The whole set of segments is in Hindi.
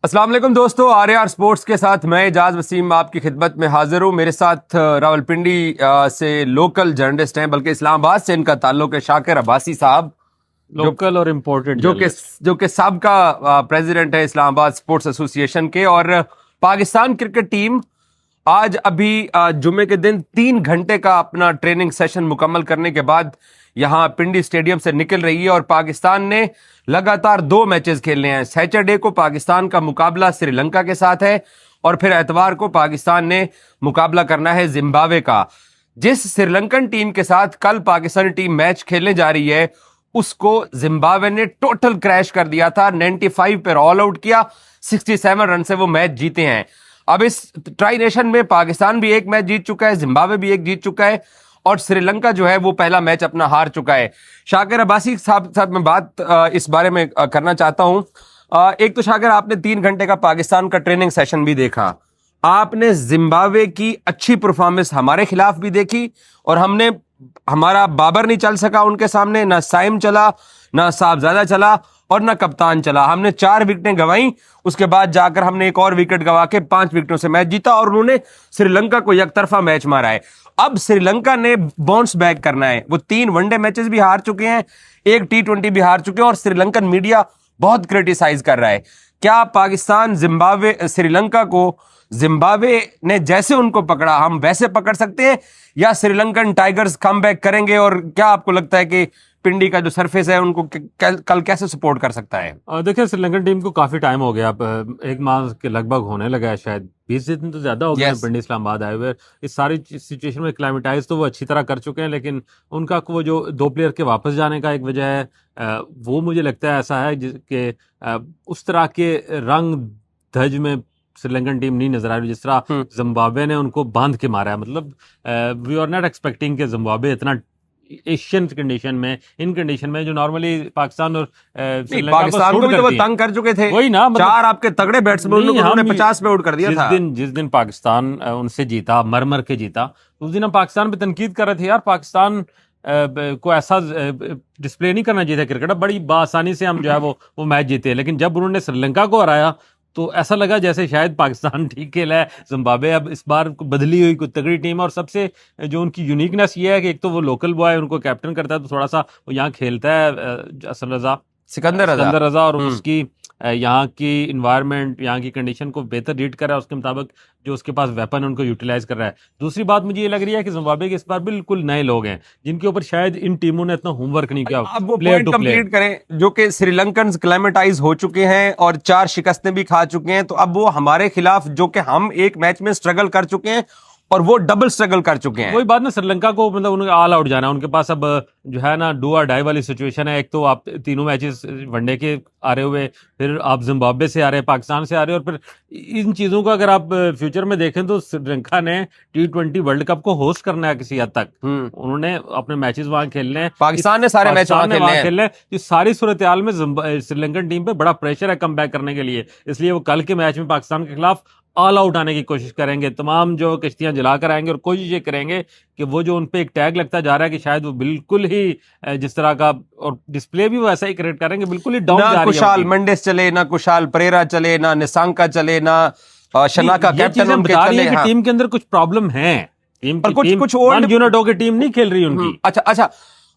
अस्सलाम वालेकुम दोस्तों, आर स्पोर्ट्स के साथ मैं एजाज वसीम आपकी खिदमत में हाजिर हूँ। मेरे साथ रावलपिंडी से लोकल जर्नलिस्ट हैं, बल्कि इस्लामाबाद से इनका ताल्लुक है, शाकिर अब्बासी साहब, लोकल और इम्पोर्टेड जो कि साबका प्रेसिडेंट है इस्लामाबाद स्पोर्ट्स एसोसिएशन के। और पाकिस्तान क्रिकेट टीम आज अभी जुमे के दिन 3 घंटे का अपना ट्रेनिंग सेशन मुकम्मल करने के बाद यहां पिंडी स्टेडियम से निकल रही है और पाकिस्तान ने लगातार 2 मैचेस खेलने हैं। सैटरडे को पाकिस्तान का मुकाबला श्रीलंका के साथ है और फिर एतवार को पाकिस्तान ने मुकाबला करना है जिम्बाब्वे का। जिस श्रीलंकन टीम के साथ कल पाकिस्तानी टीम मैच खेलने जा रही है उसको जिम्बाब्वे ने टोटल क्रैश कर दिया था, 95 पर ऑल आउट किया, 67 रन से वो मैच जीते हैं। अब इस ट्राई नेशन में पाकिस्तान भी एक मैच जीत चुका है, जिम्बाब्वे भी एक जीत चुका है और श्रीलंका जो है वो पहला मैच अपना हार चुका है। शाकिर अब्बासी साहब साथ मैं बात इस बारे में करना चाहता हूं। एक तो शाकिर, आपने 3 घंटे का पाकिस्तान का ट्रेनिंग सेशन भी देखा, आपने जिम्बाब्वे की अच्छी परफॉर्मेंस हमारे खिलाफ भी देखी और हमारा बाबर नहीं चल सका उनके सामने, ना साइम चला, ना साहबजादा चला और ना कप्तान चला। हमने 4 विकेटें गंवाई, उसके बाद जाकर हमने एक और विकेट गंवा के 5 विकेटों से मैच जीता और उन्होंने श्रीलंका को एकतरफा मैच मारा है। अब श्रीलंका ने बाउंस बैक करना है। वो 3 वनडे मैचेस भी हार चुके हैं, 1 T20 भी हार चुके हैं और श्रीलंकन मीडिया बहुत क्रिटिसाइज कर रहा है। क्या पाकिस्तान श्रीलंका को जिम्बाब्वे ने जैसे उनको पकड़ा हम वैसे पकड़ सकते हैं या श्रीलंकन टाइगर्स कम बैक करेंगे? और क्या आपको लगता है कि पिंडी का जो सरफेस है उनको कल कैसे सपोर्ट कर सकता है? देखिए, श्रीलंकन टीम को काफी टाइम हो गया, अब 1 माह के लगभग होने लगा है, शायद 20 दिन तो ज्यादा हो गया पिंडी इस्लामाबाद आए हुए। इस सारी सिचुएशन में क्लाइमेटाइज तो वो अच्छी तरह कर चुके हैं, लेकिन उनका वो जो 2 प्लेयर के वापस जाने का एक वजह है, वो मुझे लगता है ऐसा है कि उस तरह के रंग धज में श्रीलंकन टीम नहीं नजर आ रही जिस तरह जिम्बाब्वे ने उनको बांध के मारा है। मतलब वी आर नॉट एक्सपेक्टिंग कि जिम्बाब्वे इतना एशियन कंडीशन में, इन कंडीशन में जो नॉर्मली पाकिस्तान और पाकिस्तान को भी तो वो तंग कर चुके थे। वही ना, मतलब 4 आपके तगड़े बैट्समैन उन्होंने 50 पे आउट कर दिया था। जिस दिन पाकिस्तान उनसे जीता, मर के जीता, उस दिन हम पाकिस्तान पे तनकीद कर रहे थे, यार पाकिस्तान को ऐसा डिस्प्ले नहीं करना चाहिए था क्रिकेट। बड़ी आसानी से हम जो है वो मैच जीते, लेकिन जब उन्होंने श्रीलंका को हराया तो ऐसा लगा जैसे शायद पाकिस्तान ठीक खेला है। जिम्बाब्वे अब इस बार बदली हुई कोई तगड़ी टीम, और सबसे जो उनकी यूनिकनेस ये है कि एक तो वो लोकल बॉय उनको कैप्टन करता है, तो थोड़ा सा वो यहाँ खेलता है सिकंदर रजा और उसकी यहाँ की इन्वायरमेंट, यहाँ की कंडीशन को बेहतर रीड कर रहा है, उसके मुताबिक जो उसके पास वेपन है उनको यूटिलाइज कर रहा है। दूसरी बात मुझे ये लग रही है कि जिम्बाब्वे के इस बार बिल्कुल नए लोग हैं जिनके ऊपर शायद इन टीमों ने इतना होमवर्क नहीं किया। अब वो पॉइंट कंप्लीट करें, जो कि श्रीलंकन क्लाइमेटाइज हो चुके हैं और 4 शिकस्तें भी खा चुके हैं, तो अब वो हमारे खिलाफ, जो कि हम एक मैच में स्ट्रगल कर चुके हैं और वो डबल स्ट्रगल कर चुके हैं। वही बात ना, श्रीलंका को मतलब उन्हें ऑल आउट जाना है, उनके पास अब जो है ना डू और डाई वाली सिचुएशन है। एक तो आप 3 मैचेस वनडे के आ रहे हुए, फिर आप जिम्बाब्वे से आ रहे हैं, पाकिस्तान से आ रहे हैं, और फिर इन चीजों को अगर आप फ्यूचर में देखें तो श्रीलंका ने T20 वर्ल्ड कप को होस्ट करना है किसी हद तक। उन्होंने अपने मैचेस वहां खेलने हैं, पाकिस्तान ने सारे मैच वहां खेलने हैं। इस सारी सूरत हाल में श्रीलंकन टीम पे बड़ा प्रेशर है कम बैक करने के लिए, इसलिए वो कल के मैच में पाकिस्तान के खिलाफ ऑल आउट आने की कोशिश करेंगे, तमाम जो कश्तियां जला कर आएंगे और कोशिश ये करेंगे कि वो जो उनपे एक टैग लगता जा रहा है कि शायद वो बिल्कुल ही जिस तरह का, और डिस्प्ले भी वो ऐसा ही क्रिएट करेंगे, बिल्कुल ही डाउन जा रही है। कुशाल मेंडिस चले, ना कुशाल परेरा चले, ना निसांका चले, ना शनाका कैप्टन उनके चले। टीम के अंदर कुछ प्रॉब्लम है, टीम पर कुछ ओल्ड यूनिट होकर टीम नहीं खेल रही उनकी। अच्छा,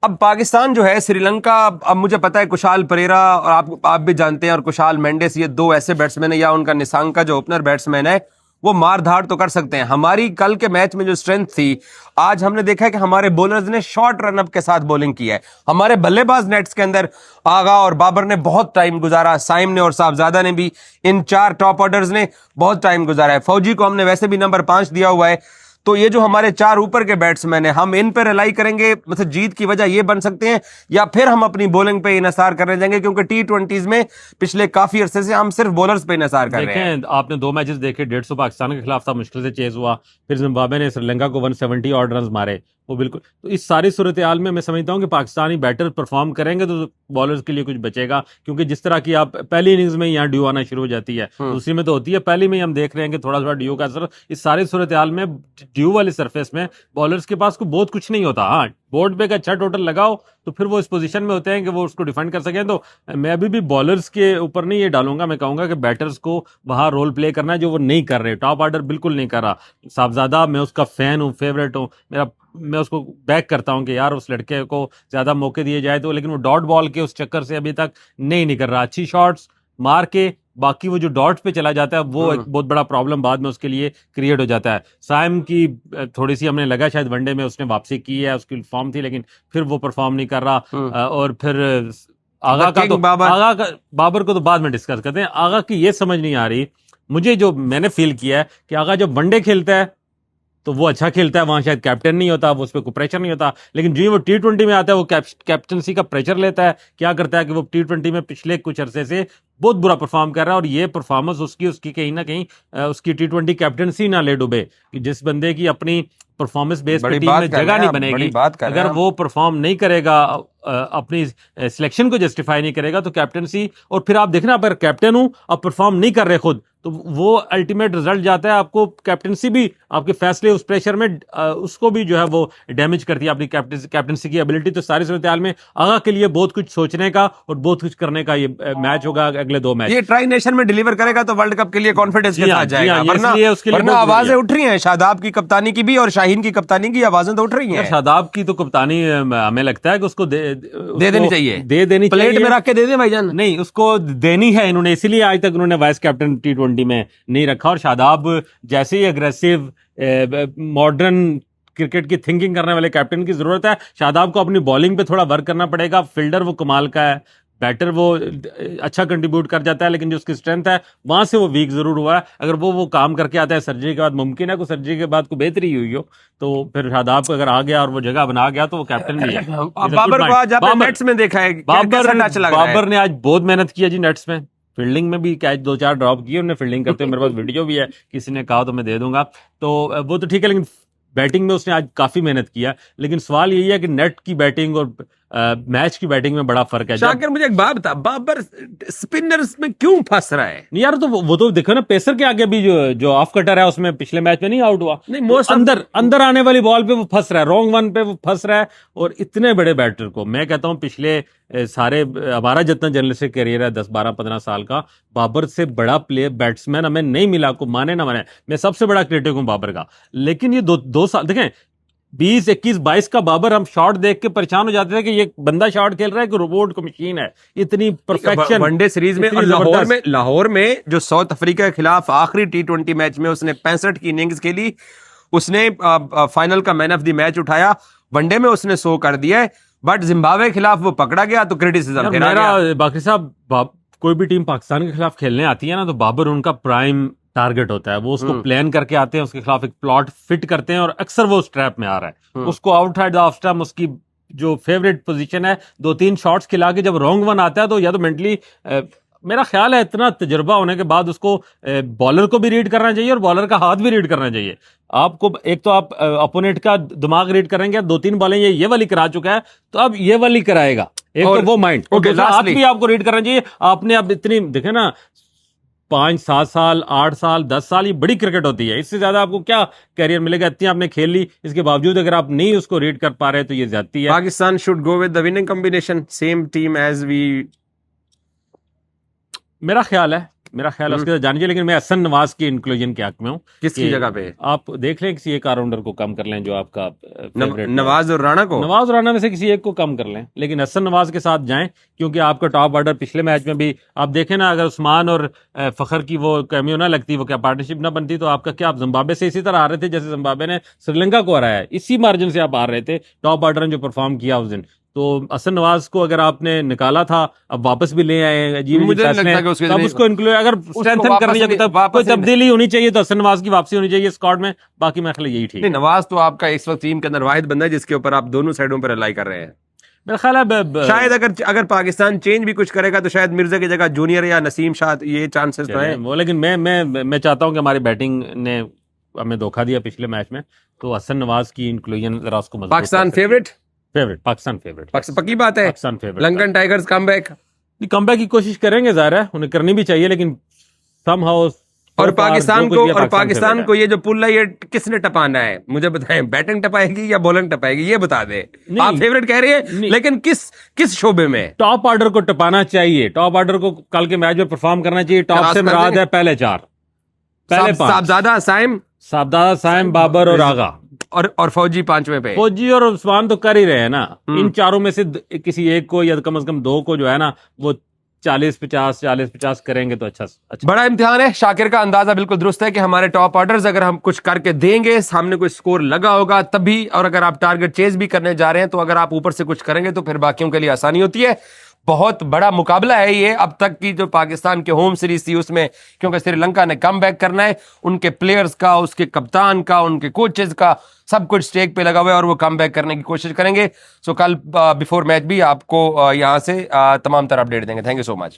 अब पाकिस्तान जो है, श्रीलंका, अब मुझे पता है कुशाल परेरा और आप भी जानते हैं, और कुशाल मेंडिस, ये 2 ऐसे बैट्समैन है, या उनका निसांका जो ओपनर बैट्समैन है, वो मार धाड़ तो कर सकते हैं। हमारी कल के मैच में जो स्ट्रेंथ थी, आज हमने देखा है कि हमारे बॉलर्स ने शॉर्ट रनअप के साथ बॉलिंग की है। हमारे बल्लेबाज नेट्स के अंदर आगा और बाबर ने बहुत टाइम गुजारा, साइम ने और साहबजादा ने भी, इन 4 टॉप ऑर्डर्स ने बहुत टाइम गुजारा है। फौजी को हमने वैसे भी नंबर 5 दिया हुआ है। तो ये जो हमारे 4 ऊपर के बैट्समैन हैं, हम इन पे रिलाई करेंगे, मतलब जीत की वजह ये बन सकते हैं, या फिर हम अपनी बॉलिंग पे इनसार करने जाएंगे, क्योंकि T20s में पिछले काफी अरसे से हम सिर्फ बॉलर्स पे इनसार कर रहे हैं। आपने 2 मैचेस देखे, 150 पाकिस्तान के खिलाफ था, मुश्किल से चेज हुआ, फिर जिम्बाब्वे ने श्रीलंका को 170 ऑड रन मारे, वो बिल्कुल। तो इस सारी सूरत हाल में मैं समझता हूँ कि पाकिस्तानी बैटर परफॉर्म करेंगे तो बॉलर्स के लिए कुछ बचेगा, क्योंकि जिस तरह की आप पहली इनिंग्स में यहाँ ड्यू आना शुरू हो जाती है, दूसरी में तो होती है, पहली में हम देख रहे हैं कि थोड़ा थोड़ा ड्यू का असर। इस सारी सूरत हाल में ड्यू वाले सरफेस में बॉलर्स के पास को बहुत कुछ नहीं होता। हाँ, बोर्ड पे एक अच्छा टोटल लगाओ तो फिर वो इस पोजीशन में होते हैं कि वो उसको डिफेंड कर सकें। तो मैं अभी भी बॉलर्स के ऊपर नहीं ये डालूंगा, मैं कहूंगा कि बैटर्स को वहां रोल प्ले करना है जो वो नहीं कर रहे। टॉप ऑर्डर बिल्कुल नहीं कर रहा। साहबजादा, मैं उसका फैन हूँ, फेवरेट हूँ मेरा, मैं उसको बैक करता हूं कि यार उस लड़के को ज्यादा मौके दिए जाए तो, लेकिन वो डॉट बॉल के उस चक्कर से अभी तक नहीं निकल रहा। अच्छी शॉट्स मार के बाकी वो जो डॉट पे चला जाता है वो एक बहुत बड़ा प्रॉब्लम बाद में उसके लिए क्रिएट हो जाता है। साइम की थोड़ी सी हमने लगा शायद वनडे में उसने वापसी की है, उसकी फॉर्म थी, लेकिन फिर वो परफॉर्म नहीं कर रहा। और फिर आगा का तो आगा का, बाबर को तो बाद में डिस्कस करते हैं। आगा की ये समझ नहीं आ रही मुझे, जो मैंने फील किया है कि आगा जब वनडे खेलता है तो वो अच्छा खेलता है, वहां शायद कैप्टन नहीं होता, वो उस पर कोई प्रेशर नहीं होता, लेकिन जो वो T20 में आता है वो कैप्टनसी का प्रेशर लेता है। क्या करता है कि वो T20 में पिछले कुछ अरसे से बहुत बुरा परफॉर्म कर रहा है, और ये परफॉर्मेंस उसकी कहीं ना कहीं उसकी T20 कैप्टनसी ना ले डूबे, कि जिस बंदे की अपनी परफॉर्मेंस बेस पे टीम में जगह नहीं बनेगी, अगर वो परफॉर्म नहीं करेगा, अपनी सिलेक्शन को जस्टिफाई नहीं करेगा, तो कैप्टनसी, और फिर आप देखना अगर कैप्टन हूं अब परफॉर्म नहीं कर रहे खुद, तो वो अल्टीमेट रिजल्ट जाता है, आपको कैप्टनसी भी आपके फैसले उस प्रेशर में उसको भी जो है वो डैमेज करती है अपनी कैप्टनसी की एबिलिटी। तो सारी सूरत हाल में आगा के लिए बहुत कुछ सोचने का और बहुत कुछ करने का ये मैच होगा, अगले 2 मैच। ये ट्राई नेशन में डिलीवर करेगा तो वर्ल्ड कप के लिए कॉन्फिडेंस के साथ जाएगा। वरना आवाजें उठ रही हैं शादाब की कप्तानी की भी और शाहीन की कप्तानी की आवाजें तो उठ रही हैं। शादाब की तो कप्तानी हमें लगता है कि उसको दे देनी चाहिए, दे देनी चाहिए, प्लेट में रख के दे दे भाईजान। नहीं, उसको देनी है इन्होंने, इसीलिए आज तक उन्होंने वाइस कैप्टन T20 में नहीं रखा। और शादाब जैसे ही अग्रेसिव मॉडर्न क्रिकेट की थिंकिंग करने वाले कैप्टन की जरूरत है। शादाब को अपनी बॉलिंग पे थोड़ा वर्क करना पड़ेगा। फील्डर वो कमाल का है, बैटर वो अच्छा कंट्रीब्यूट कर जाता है, लेकिन जो उसकी स्ट्रेंथ है वहां से वो वीक जरूर हुआ है। अगर वो काम करके आता है सर्जरी के बाद, मुमकिन है कि सर्जरी के बाद को बेहतरी हुई हो, तो फिर शादाब अगर आ गया और वो जगह बना गया तो वो कैप्टन भी है। बाबर को आज आपने नेट्स में देखा है, बाबर ने आज बहुत मेहनत की है जी नेट्स में, फील्डिंग में भी कैच 2-4 ड्रॉप किए उन्होंने फील्डिंग करते हुए, मेरे पास वीडियो भी है, किसी ने कहा तो मैं दे दूंगा। तो वो तो ठीक है, लेकिन बैटिंग में उसने आज काफी मेहनत किया। लेकिन सवाल यही है कि नेट की बैटिंग और मैच की बैटिंग में बड़ा फर्क है। शाकिर मुझे एक बात बता, बाबर स्पिनर्स में क्यों फंस रहा है? नहीं यार, तो वो तो देखो ना, पेसर के आगे भी जो ऑफ कटर है उसमें पिछले मैच में नहीं आउट हुआ, नहीं तो अंदर आने वाली बॉल पे वो फंस रहा है, रॉन्ग वन पे वो फंस रहा है। और इतने बड़े बैटर को मैं कहता हूं, पिछले सारे हमारा जितना जर्नलिस्टिक करियर है 10-12-15 साल का, बाबर से बड़ा प्लेयर बैट्समैन हमें नहीं मिला, को माने ना माने, मैं सबसे बड़ा क्रिटिक हूं बाबर का। लेकिन ये दो साल देखें, 20, 21, 22 का बाबर, हम शॉट देख के परेशान हो जाते थे कि ये बंदा शॉट खेल रहा है कि रोबोट को मशीन है, इतनी परफेक्शन। वनडे सीरीज में और लाहौर में जो साउथ अफ्रीका के खिलाफ आखिरी T20 मैच में उसने 65 की इनिंग्स खेली, उसने फाइनल का मैन ऑफ द मैच उठाया। वनडे में उसने 100 कर दिया है, बट जिम्बाब्वे के खिलाफ वो पकड़ा गया तो क्रिटिसिज्म फिर आ गया। बाकी साहब, कोई भी टीम पाकिस्तान के खिलाफ खेलने आती है ना, तो बाबर उनका प्राइम टारगेट होता है। वो उसको प्लान करके आते हैं, उसके खिलाफ एक प्लॉट फिट करते हैं, और अक्सर वो उस ट्रैप में आ रहा है। उसको आउटसाइड द ऑफ स्टंप उसकी जो फेवरेट पोजीशन है, 2-3 शॉट्स खिला के जब रॉन्ग वन आता है, तो या तो मेंटली, मेरा ख्याल है इतना तजुर्बा होने के बाद उसको बॉलर को भी रीड करना चाहिए और बॉलर का हाथ भी रीड करना चाहिए। आपको एक तो आप अपोनेंट का दिमाग रीड करेंगे, 2-3 बॉलें ये वाली करा चुका है तो अब ये वाली कराएगा, एक तो वो माइंड, और हाथ भी आपको रीड करना चाहिए। आपने अब इतनी देखे ना, 5-7 साल, 8 साल, 10 साल, ये बड़ी क्रिकेट होती है, इससे ज्यादा आपको क्या कैरियर मिलेगा? इतनी आपने खेल ली, इसके बावजूद अगर आप नहीं उसको रीड कर पा रहे तो ये ज्यादती है। Pakistan should go with the winning combination, same team as we, मेरा ख्याल है उसके साथ जानी चाहिए। लेकिन मैं हसन नवाज की इंक्लूजन के हक में हूँ। किसकी जगह पे? आप देख लें, किसी एक ऑलराउंडर को कम कर लें जो आपका फेवरेट, नवाज और राणा में से किसी एक को कम कर लें, लेकिन हसन नवाज के साथ जाएं, क्योंकि आपका टॉप ऑर्डर पिछले मैच में भी आप देखें ना, अगर उस्मान और फखर की वो कैमियो ना लगती, वो क्या पार्टनरशिप ना बनती, तो आपका क्या, आप जिम्बाब्वे से इसी तरह आ रहे थे जैसे जिम्बाब्वे ने श्रीलंका को हराया है, इसी मार्जिन से आप आ रहे थे। टॉप ऑर्डर ने जो परफॉर्म किया उस दिन, तो हसन नवाज को अगर आपने निकाला था, अब वापस भी ले आए अजीब तब उसको इंक्लूड, अगर स्ट्रेंथन करनी है तब कोई तब्दीली होनी चाहिए, तो हसन नवाज की वापसी होनी चाहिए स्क्वाड में। बाकी मैं ख्याल यही ठीक है। नवाज तो आपका इस वक्त टीम के अंदर वाहिद बंदा है जिसके ऊपर आप दोनों साइडों पर रिलाई कर रहे हैं। मेरा ख्याल है शायद अगर पाकिस्तान चेंज भी कुछ करेगा तो शायद मिर्जा की जगह जूनियर या नसीम शाह, ये चांसेस तो हैं वो। लेकिन मैं चाहता हूं कि हमारी बैटिंग ने हमें धोखा दिया पिछले मैच में, तो हसन नवाज की इंक्लूजन जरा उसको मजबूत पाकिस्तान फेवरेट, पाकिस्तान फेवरेट, पक्की बात है। Pakistan favourite. Lankan tigers comeback, comeback की कोशिश करेंगे, ज़ाहिर है उन्हें करनी भी चाहिए, लेकिन समहाउ और पाकिस्तान को ये जो पुल है ये किसने टपाना है, मुझे बताएं। बैटिंग टपाएगी या बॉलिंग टपाएगी, ये बता दे। आप फेवरेट कह रहे हैं, लेकिन किस शोबे में? टॉप ऑर्डर को टपाना चाहिए, टॉप ऑर्डर को कल के मैच में परफॉर्म करना चाहिए। टॉप से मुराद है पहले 4, पहले 5, साहबजादा साइम, बाबर और आगा, और फौजी 5वें पे। फौजी और उस्मान तो कर ही रहे हैं ना। इन चारों में से किसी एक को या कम से कम 2 को जो है ना वो 40-50 करेंगे तो अच्छा। बड़ा इम्तिहान है। शाकिर का अंदाजा बिल्कुल दुरुस्त है कि हमारे टॉप ऑर्डर्स अगर हम कुछ करके देंगे, सामने कोई स्कोर लगा होगा तभी, और अगर आप टारगेट चेज भी करने जा रहे हैं तो अगर आप ऊपर से कुछ करेंगे तो फिर बाकियों के लिए आसानी होती है। बहुत बड़ा मुकाबला है ये अब तक की जो पाकिस्तान के होम सीरीज थी उसमें, क्योंकि श्रीलंका ने कम बैक करना है। उनके प्लेयर्स का, उसके कप्तान का, उनके कोचेस का सब कुछ स्टेक पे लगा हुआ है और वो कम बैक करने की कोशिश करेंगे। सो कल बिफोर मैच भी आपको यहां से तमाम तरह अपडेट देंगे। Thank you so much.